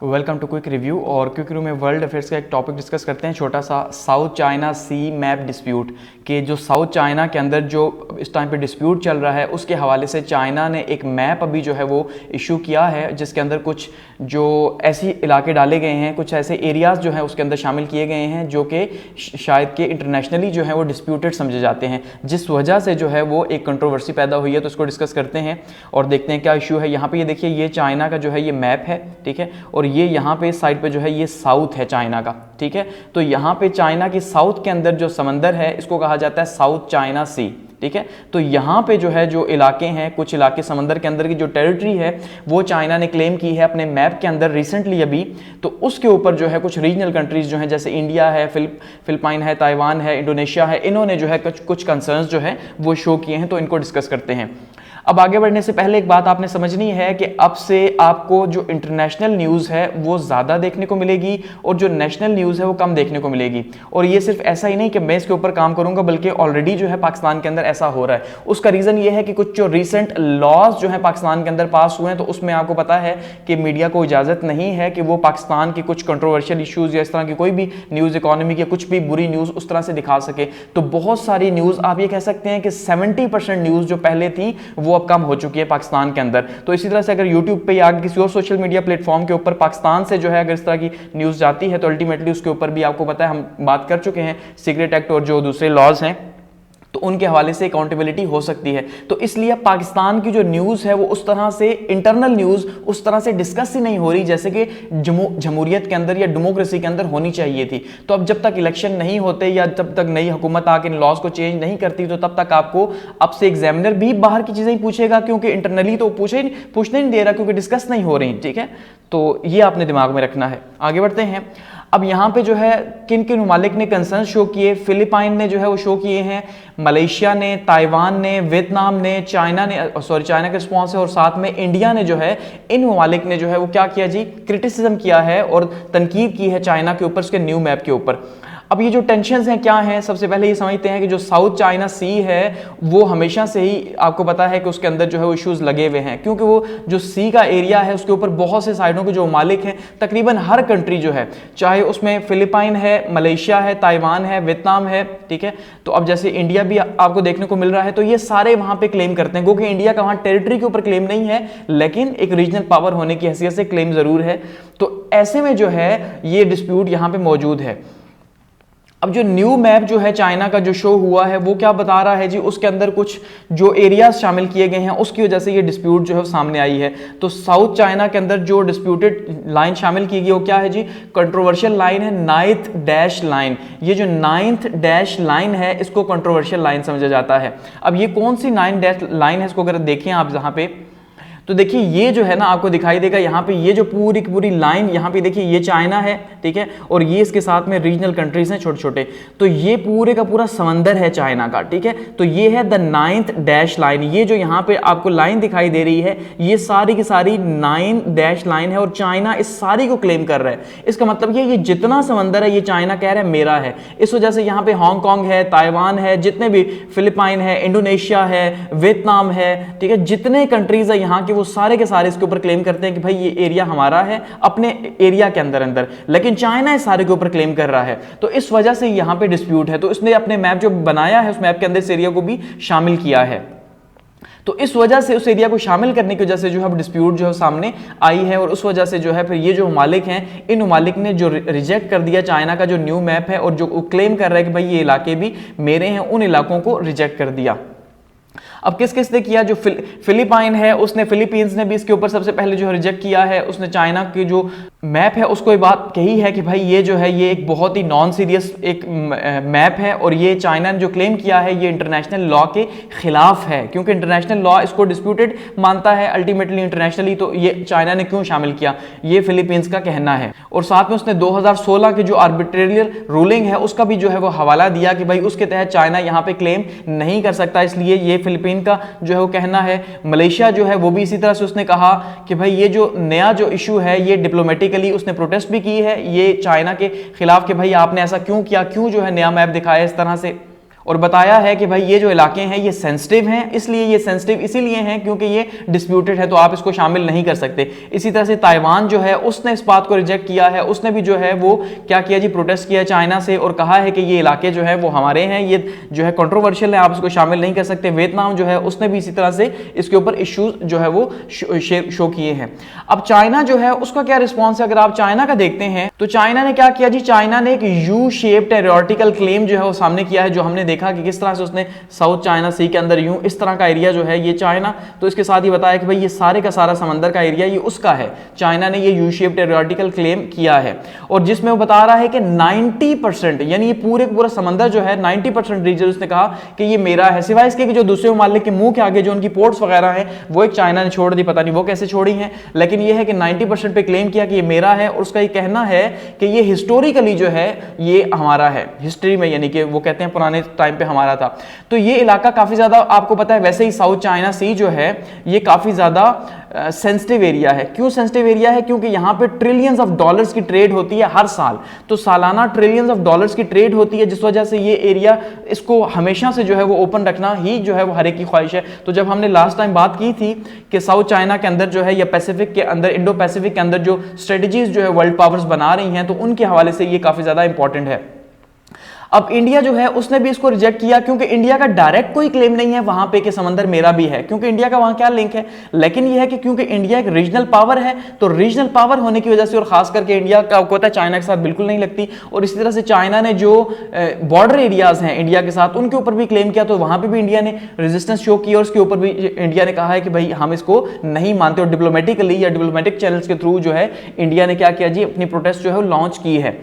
Welcome to quick review. और quick review में world affairs का एक टॉपिक डिस्कस करते हैं, छोटा सा south China sea map dispute के जो साउथ चाइना के अंदर जो इस टाइम पे डिस्प्यूट चल रहा है उसके हवाले से चाइना ने एक मैप अभी जो है वो इशू किया है, जिसके अंदर कुछ जो ऐसी इलाके डाले गए हैं, कुछ ऐसे एरियाज़ जो हैं उसके अंदर शामिल किए गए हैं जो कि शायद के इंटरनेशनली जो है वो डिस्प्यूटेड समझे जाते हैं, जिस वजह से जो है वो एक कंट्रोवर्सी पैदा हुई है। तो इसको डिस्कस करते हैं और देखते हैं क्या इशू है। यहाँ पे ये देखिए, ये चाइना का जो है ये मैप है, ठीक है, और ये यहाँ पे इस साइड पे जो है ये साउथ है चाइना का, ठीक है। तो यहाँ पे चाइना की साउथ के अंदर जो समंदर है इसको कहा जाता है साउथ चाइना सी, ठीक है। तो यहाँ पे जो है जो इलाके हैं, कुछ इलाके समंदर के अंदर की जो टेरिटरी है वो चाइना ने क्लेम की है अपने मैप के अंदर रिसेंटली अभी। तो उसके ऊपर जो है कुछ रीजनल कंट्रीज जो हैं जैसे इंडिया है, फिलिपाइन है, ताइवान है, इंडोनेशिया है, इन्होंने जो है कुछ कंसर्न्स जो है वो शो किए हैं। तो इनको डिस्कस करते हैं। अब आगे बढ़ने से पहले एक बात आपने समझनी है कि अब से आपको जो इंटरनेशनल न्यूज़ है वो ज़्यादा देखने को मिलेगी और जो नेशनल न्यूज़ है वो कम देखने को मिलेगी। और ये सिर्फ ऐसा ही नहीं कि मैं इसके ऊपर काम करूंगा, बल्कि ऑलरेडी जो है पाकिस्तान के अंदर ऐसा हो रहा है। उसका रीज़न ये है कि कुछ जो रिसेंट लॉज जो है पाकिस्तान के अंदर पास हुए हैं, तो उसमें आपको पता है कि मीडिया को इजाज़त नहीं है कि वो पाकिस्तान की कुछ कंट्रोवर्शियल इशूज़ या इस तरह की कोई भी न्यूज़, इकोनॉमी की कुछ भी बुरी न्यूज़ उस तरह से दिखा सके। तो बहुत सारी न्यूज़ आप ये कह सकते हैं कि 70% न्यूज़ जो पहले थी वो अब कम हो चुकी है पाकिस्तान के अंदर। तो इसी तरह से अगर YouTube पे या किसी और सोशल मीडिया प्लेटफॉर्म के ऊपर पाकिस्तान से जो है अगर इस तरह की न्यूज़ जाती है तो अल्टीमेटली उसके ऊपर भी आपको पता है, हम बात कर चुके हैं सीक्रेट एक्ट और जो दूसरे लॉज हैं, तो उनके हवाले से अकाउंटेबिलिटी हो सकती है। तो इसलिए पाकिस्तान की जो न्यूज़ है वो उस तरह से इंटरनल न्यूज़ उस तरह से डिस्कस ही नहीं हो रही जैसे कि जमहूरियत के अंदर या डेमोक्रेसी के अंदर होनी चाहिए थी। तो अब जब तक इलेक्शन नहीं होते या जब तक नई हुकूमत आके इन लॉज को चेंज नहीं करती, तो तब तक आपको अब से एग्जामिनर भी बाहर की चीज़ें ही पूछेगा, क्योंकि इंटरनली तो पूछने नहीं दे रहा, क्योंकि डिस्कस नहीं हो रही, ठीक है। तो ये आपने दिमाग में रखना है। आगे बढ़ते हैं। अब यहाँ पे जो है किन किन ममालिक ने कंसर्न शो किए, फिलिपाइन ने जो है वो शो किए हैं, मलेशिया ने, ताइवान ने, वियतनाम ने, चाइना का रिस्पॉन्स है, और साथ में इंडिया ने जो है, इन ममालिक ने जो है वो क्या किया जी, क्रिटिसिज्म किया है और तनकीद की है चाइना के ऊपर, उसके न्यू मैप के ऊपर। अब ये जो टेंशन्स हैं क्या हैं, सबसे पहले ये समझते हैं कि जो साउथ चाइना सी है वो हमेशा से ही आपको पता है कि उसके अंदर जो है वो इश्यूज लगे हुए हैं, क्योंकि वो जो सी का एरिया है उसके ऊपर बहुत से साइडों के जो मालिक हैं, तकरीबन हर कंट्री जो है, चाहे उसमें फिलिपाइन है, मलेशिया है, ताइवान है, वियतनाम है, ठीक है। तो अब जैसे इंडिया भी आपको देखने को मिल रहा है, तो ये सारे वहां पे क्लेम करते हैं, क्योंकि इंडिया का वहां टेरिटरी के ऊपर क्लेम नहीं है, लेकिन एक रीजनल पावर होने की हैसियत से क्लेम जरूर है। तो ऐसे में जो है ये डिस्प्यूट यहां पे मौजूद है। अब जो न्यू मैप जो है चाइना का जो शो हुआ है वो क्या बता रहा है जी, उसके अंदर कुछ जो एरियाज शामिल किए गए हैं उसकी वजह से ये डिस्प्यूट जो है सामने आई है। तो साउथ चाइना के अंदर जो डिस्प्यूटेड लाइन शामिल की गई वो क्या है जी, कंट्रोवर्शियल लाइन है 9th डैश लाइन। ये जो 9th डैश लाइन है इसको कंट्रोवर्शियल लाइन समझा जाता है। अब ये कौन सी 9 डैश लाइन है, इसको अगर देखें आप जहां पे, तो देखिए ये जो है ना आपको दिखाई देगा यहाँ पे, ये जो पूरी की पूरी लाइन यहाँ पे देखिए ये चाइना है, ठीक है, और ये इसके साथ में रीजनल कंट्रीज हैं छोटे छोटे। तो ये पूरे का पूरा समंदर है चाइना का, ठीक है। तो ये है द 9th डैश लाइन। ये जो यहाँ पे आपको लाइन दिखाई दे रही है ये सारी की सारी 9 डैश लाइन है, और चाइना इस सारी को क्लेम कर रहा है। इसका मतलब ये जितना समंदर है ये चाइना कह रहा है मेरा है। इस वजह से यहाँ पे हांगकांग है, ताइवान है, जितने भी फिलिपाइन है, इंडोनेशिया है, वियतनाम है, ठीक है, जितने कंट्रीज है यहाँ वो सारे के सारे इसके ऊपर क्लेम करते हैं कि भाई ये एरिया हमारा है अपने एरिया के अंदर, लेकिन चाइना इस सारे के ऊपर क्लेम कर रहा है। तो इस वजह से यहां पे डिस्प्यूट है। तो इसने अपने मैप जो बनाया है उस मैप के अंदर इस एरिया को भी शामिल किया है। तो इस वजह से उस एरिया को शामिल करने की वजह से जो है डिस्प्यूट जो है सामने आई है, और उस वजह से जो है फिर ये जो ममालिक हैं, इन ममालिक ने जो रिजेक्ट कर दिया चाइना का जो न्यू मैप है, और जो क्लेम कर रहा है कि भाई ये इलाके भी मेरे हैं, उन इलाकों को रिजेक्ट कर दिया। अब किस किस ने किया, जो फिलिपाइन है उसने, फिलीपींस ने भी इसके ऊपर सबसे पहले जो है रिजेक्ट किया है। उसने चाइना की जो मैप है उसको ये बात कही है कि भाई ये जो है ये एक बहुत ही नॉन सीरियस एक मैप है, और ये चाइना ने जो क्लेम किया है ये इंटरनेशनल लॉ के खिलाफ है, क्योंकि इंटरनेशनल लॉ इसको डिस्प्यूटेड मानता है अल्टीमेटली इंटरनेशनली। तो ये चाइना ने क्यों शामिल किया, ये फिलीपींस का कहना है। और साथ में उसने 2016 की जो आर्बिट्रेरियल रूलिंग है उसका भी जो है वो हवाला दिया कि भाई उसके तहत चाइना यहाँ पे क्लेम नहीं कर सकता, इसलिए ये फिलीपींस का जो है वो कहना है। मलेशिया जो है वो भी इसी तरह से उसने कहा कि भाई ये जो नया जो इशू है ये डिप्लोमेटिकली उसने प्रोटेस्ट भी की है ये चाइना के खिलाफ कि भाई आपने ऐसा क्यों किया, क्यों जो है नया मैप दिखाया इस तरह से। और बताया है कि भाई ये जो इलाके हैं ये सेंसिटिव हैं, इसलिए ये सेंसिटिव इसीलिए हैं क्योंकि ये डिस्प्यूटेड है, तो आप इसको शामिल नहीं कर सकते। इसी तरह से ताइवान जो है उसने इस बात को रिजेक्ट किया है, उसने भी जो है वो क्या किया जी, प्रोटेस्ट किया चाइना से और कहा है कि ये इलाके जो है वो हमारे हैं, ये जो है कंट्रोवर्शियल है, आप इसको शामिल नहीं कर सकते। वियतनाम जो है उसने भी इसी तरह से इसके ऊपर इश्यूज जो है वो शो किए हैं। अब चाइना जो है उसका क्या रिस्पॉन्स है, अगर आप चाइना का देखते हैं तो चाइना ने क्या किया जी, चाइना ने एक यू शेप टेरिटोरिकल क्लेम जो है वो सामने किया है, जो हमने देखा कि किस तरह से उसने साउथ चाइना सी के अंदर यूं इस तरह का एरिया जो है ये चाइना, तो इसके साथ ही बताया कि भाई ये सारे का सारा समंदर का एरिया ये उसका है। चाइना ने ये यू शेप टेरिटोरिकल क्लेम किया है और जिसमें वो बता रहा है कि 90% यानी ये पूरा समंदर जो है 90% रीजन उसने कहा कि ये मेरा है, सिवाय इसके कि जो दूसरे ममालिक के मुंह के आगे जो उनकी पोर्ट्स वगैरह हैं वो एक चाइना ने छोड़ दी, पता नहीं वो कैसे छोड़ी हैं, लेकिन ये है कि 90% पे क्लेम किया कि ये मेरा है। और उसका ये कहना है कि ये हिस्टोरिकली जो है ये हमारा है, हिस्ट्री में, यानी कि वो कहते हैं पुराने टाइम पे हमारा था। तो ये इलाका काफी ज्यादा, आपको पता है वैसे ही साउथ चाइना सी जो है ये काफी ज्यादा सेंसिटिव एरिया है। क्यों सेंसिटिव एरिया है? क्योंकि यहां पे ट्रिलियंस ऑफ डॉलर्स की ट्रेड होती है हर साल, तो सालाना ट्रिलियंस ऑफ डॉलर्स की ट्रेड होती है, जिस वजह से ये एरिया इसको हमेशा से जो है वो ओपन रखना ही जो है वो हर एक की ख्वाहिश है। तो जब हमने लास्ट टाइम बात की थी कि साउथ चाइना के अंदर जो है या पैसिफिक के अंदर, इंडो पैसिफिक के अंदर जो स्ट्रेटजीज जो है वर्ल्ड पावर्स बना रही हैं, तो उनके हवाले से ये काफी ज्यादा इंपॉर्टेंट है। अब इंडिया जो है उसने भी इसको रिजेक्ट किया, क्योंकि इंडिया का डायरेक्ट कोई क्लेम नहीं है वहां पे कि समंदर मेरा भी है, क्योंकि इंडिया का वहां क्या लिंक है। लेकिन यह है कि क्योंकि इंडिया एक रीजनल पावर है, तो रीजनल पावर होने की वजह से और खास करके इंडिया का होता है चाइना के साथ बिल्कुल नहीं लगती, और इसी तरह से चाइना ने जो बॉर्डर एरियाज हैं इंडिया के साथ उनके ऊपर भी क्लेम किया, तो वहां पर भी इंडिया ने रेजिस्टेंस शो की और उसके ऊपर भी इंडिया ने कहा है कि भाई हम इसको नहीं मानते, और डिप्लोमेटिकली या डिप्लोमेटिक चैनल्स के थ्रू जो है इंडिया ने क्या किया जी, अपनी प्रोटेस्ट जो है लॉन्च की है।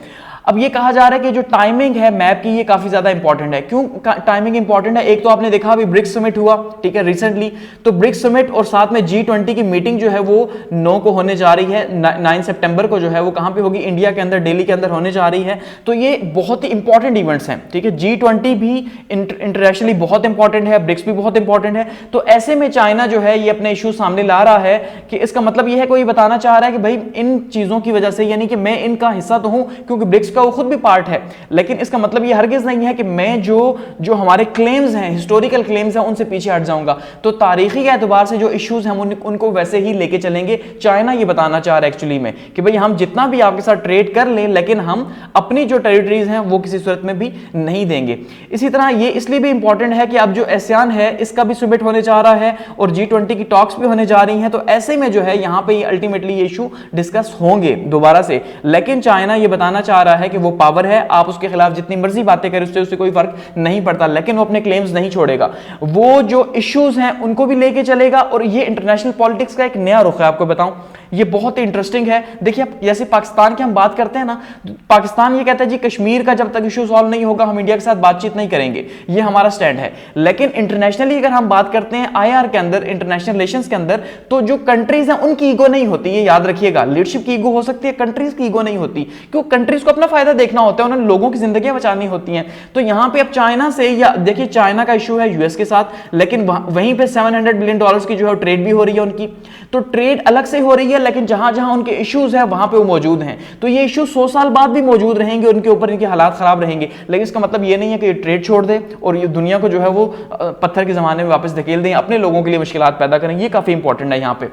अब ये कहा जा रहा है कि जो टाइमिंग है मैप की ये काफी ज्यादा इंपॉर्टेंट है। क्यों टाइमिंग इंपॉर्टेंट है? एक तो आपने देखा अभी ब्रिक्स समिट हुआ, ठीक है, रिसेंटली, तो ब्रिक्स समिट और साथ में G20 की मीटिंग जो है वो 9 को होने जा रही है, 9 सितंबर को जो है वो कहां पे होगी, इंडिया के अंदर, दिल्ली के अंदर होने जा रही है। तो ये बहुत ही इंपॉर्टेंट इवेंट्स हैं, ठीक है। G20 भी इंटरनेशनली बहुत इंपॉर्टेंट है, ब्रिक्स भी बहुत इंपॉर्टेंट है। तो ऐसे में चाइना जो है ये अपने इशू सामने ला रहा है कि इसका मतलब ये है कोई बताना चाह रहा है कि भाई इन चीजों की वजह से, यानी कि मैं इनका हिस्सा तो हूं क्योंकि ब्रिक्स का वो खुद भी पार्ट है, लेकिन इसका मतलब ये हरगिज नहीं है कि मैं जो हमारे क्लेम्स हैं, हिस्टोरिकल क्लेम्स हैं, उनसे पीछे हट जाऊंगा। तो तारीखी के एतबार से जो इश्यूज हैं उनको वैसे ही लेके चलेंगे। चाइना ये बताना चाह रहा है एक्चुअली में कि भाई हम जितना भी आपके साथ ट्रेड कर लें, लेकिन हम अपनी जो टेरिटरीज हैं वो किसी सूरत में भी नहीं देंगे। इसी तरह ये इसलिए भी इंपॉर्टेंट है कि अब जो एशियान है इसका भी समिट होने जा रहा है और G20 की टॉक्स भी होने जा रही हैं, तो ऐसे में जो है यहां पे अल्टीमेटली ये इशू डिस्कस होंगे दोबारा से। लेकिन चाइना ये बताना चाह रहा है कि वो पावर है, आप उसके खिलाफ जितनी मर्जी बातें करें उससे कोई फर्क नहीं पड़ता, लेकिन वो अपने क्लेम्स नहीं छोड़ेगा, वो जो इश्यूज हैं उनको भी लेके चलेगा। और ये इंटरनेशनल पॉलिटिक्स का एक नया रुख है, आपको बताऊं ये बहुत ही इंटरेस्टिंग है। देखिए जैसे पाकिस्तान की हम बात करते हैं ना, पाकिस्तान ये कहता है जी कश्मीर का जब तक इशू सॉल्व नहीं होगा हम इंडिया के साथ बातचीत नहीं करेंगे, ये हमारा स्टैंड है। लेकिन इंटरनेशनली अगर हम बात करते हैं IR के अंदर, इंटरनेशनल रिलेशंस के अंदर, तो जो कंट्रीज हैं उनकी ईगो नहीं होती, ये याद रखिएगा। लीडरशिप की ईगो हो सकती है, कंट्रीज की ईगो नहीं होती, क्योंकि कंट्रीज को अपना फायदा देखना होता है, उन्हें लोगों की जिंदगियां बचानी होती हैं। तो यहां पे अब चाइना से, या देखिए चाइना का इशू है US के साथ, लेकिन वहीं पे $700 बिलियन की जो है ट्रेड भी हो रही है उनकी, तो ट्रेड अलग से हो रही है, लेकिन जहां जहां उनके इश्यूज हैं वहां पे वो मौजूद हैं। तो ये इशू 100 साल बाद भी मौजूद रहेंगे, उनके ऊपर इनके हालात खराब रहेंगे, लेकिन इसका मतलब ये नहीं है कि ये ट्रेड छोड़ दे और ये दुनिया को जो है वो पत्थर के जमाने में वापस धकेल दें, अपने लोगों के लिए मुश्किलात पैदा करें। ये काफी इंपॉर्टेंट है यहाँ पे।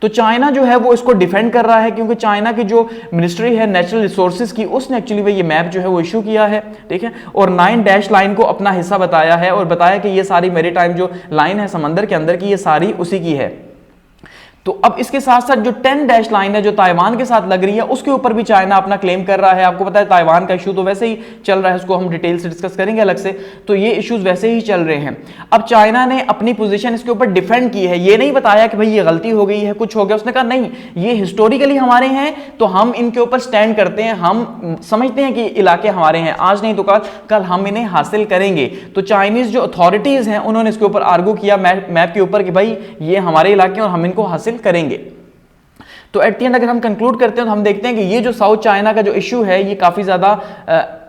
तो चाइना जो है वो इसको डिफेंड कर रहा है, क्योंकि चाइना की जो मिनिस्ट्री है नेचुरल रिसोर्सेज की, उसने एक्चुअली में ये मैप जो है वो इशू किया है, ठीक है, और 9 डैश लाइन को अपना हिस्सा बताया है और बताया कि ये सारी मैरीटाइम जो लाइन है समंदर के अंदर की, ये सारी उसी की है। तो अब इसके साथ साथ जो 10 डैश लाइन है जो ताइवान के साथ लग रही है, उसके ऊपर भी चाइना अपना क्लेम कर रहा है। आपको पता है ताइवान का इशू तो वैसे ही चल रहा है, उसको हम डिटेल से डिस्कस करेंगे अलग से, तो ये इश्यूज वैसे ही चल रहे हैं। अब चाइना ने अपनी पोजीशन इसके ऊपर डिफेंड की है, ये नहीं बताया कि भाई ये गलती हो गई है, कुछ हो गया, उसने कहा नहीं, ये हिस्टोरिकली हमारे हैं, तो हम इनके ऊपर स्टैंड करते हैं, हम समझते हैं कि इलाके हमारे हैं, आज नहीं तो कल हम इन्हें हासिल करेंगे। तो चाइनीज जो अथॉरिटीज हैं उन्होंने इसके ऊपर आर्गू किया मैप के ऊपर कि भाई ये हमारे इलाके और हम इनको हासिल करेंगे। तो एट द एंड अगर हम कंक्लूड करते हैं तो हम देखते हैं कि ये जो साउथ चाइना का जो इशू है ये काफी ज्यादा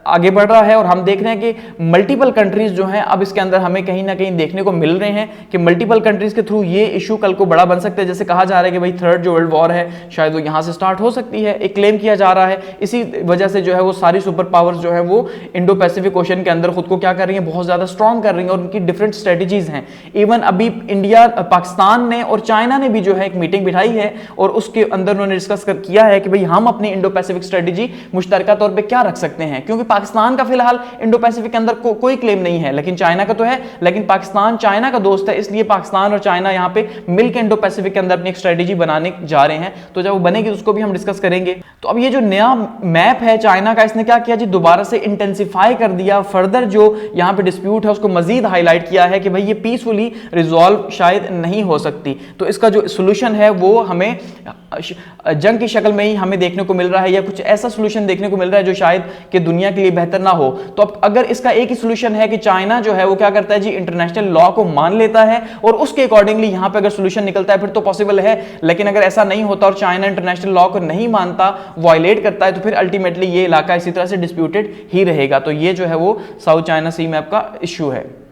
आगे बढ़ रहा है और हम देख रहे हैं कि मल्टीपल कंट्रीज जो हैं अब इसके अंदर हमें कहीं ना कहीं देखने को मिल रहे हैं कि मल्टीपल कंट्रीज के थ्रू ये इशू कल को बड़ा बन सकता है। जैसे कहा जा रहा है कि भाई थर्ड जो वर्ल्ड वॉर है शायद वो यहां से स्टार्ट हो सकती है, एक क्लेम किया जा रहा है। इसी वजह से जो है वो सारी सुपर पावर्स जो है वो इंडो पैसिफिक ओशन के अंदर खुद को क्या कर रही हैं, बहुत ज्यादा स्ट्रॉन्ग कर रही हैं और उनकी डिफरेंट स्ट्रेटेजीज हैं। इवन अभी इंडिया, पाकिस्तान ने और चाइना ने भी जो है एक मीटिंग बिठाई है और उसके अंदर उन्होंने डिस्कस किया है कि भाई हम अपनी इंडो पैसिफिक स्ट्रेटेजी मुश्तरका तौर पे क्या रख सकते हैं, क्योंकि पाकिस्तान का फिलहाल इंडो पैसिफिक के अंदर कोई क्लेम नहीं है, लेकिन चाइना का तो है। लेकिन पाकिस्तान चाइना का दोस्त है, इसलिए पाकिस्तान और चाइना यहां पे मिलकर इंडो पैसिफिक के अंदर अपनी एक स्ट्रेटेजी बनाने जा रहे हैं। तो जब वो बनेगी उसको भी हम डिस्कस करेंगे। तो अब ये जो नया मैप है चाइना का, इसने क्या किया जी, दोबारा से इंटेंसिफाई कर दिया। फर्दर जो यहां पे डिस्प्यूट है उसको मजीद हाईलाइट किया है कि भाई ये पीसफुली रिजॉल्व शायद नहीं हो सकती। तो इसका जो सोल्यूशन है वो हमें जंग की शक्ल में ही हमें देखने को मिल रहा है, या कुछ ऐसा सोल्यूशन देखने को मिल रहा है जो शायद कि दुनिया के लिए बेहतर ना हो। तो अब अगर इसका एक ही सोल्यूशन है कि चाइना जो है वो क्या करता है जी, इंटरनेशनल लॉ को मान लेता है और उसके अकॉर्डिंगली यहां पे अगर सोल्यूशन निकलता है फिर तो पॉसिबल है। लेकिन अगर ऐसा नहीं होता और चाइना इंटरनेशनल लॉ को नहीं मानता, वायलेट करता है, तो फिर अल्टीमेटली ये इलाका इसी तरह से डिस्प्यूटेड ही रहेगा। तो ये जो है वो साउथ चाइना सी मैप का इश्यू है।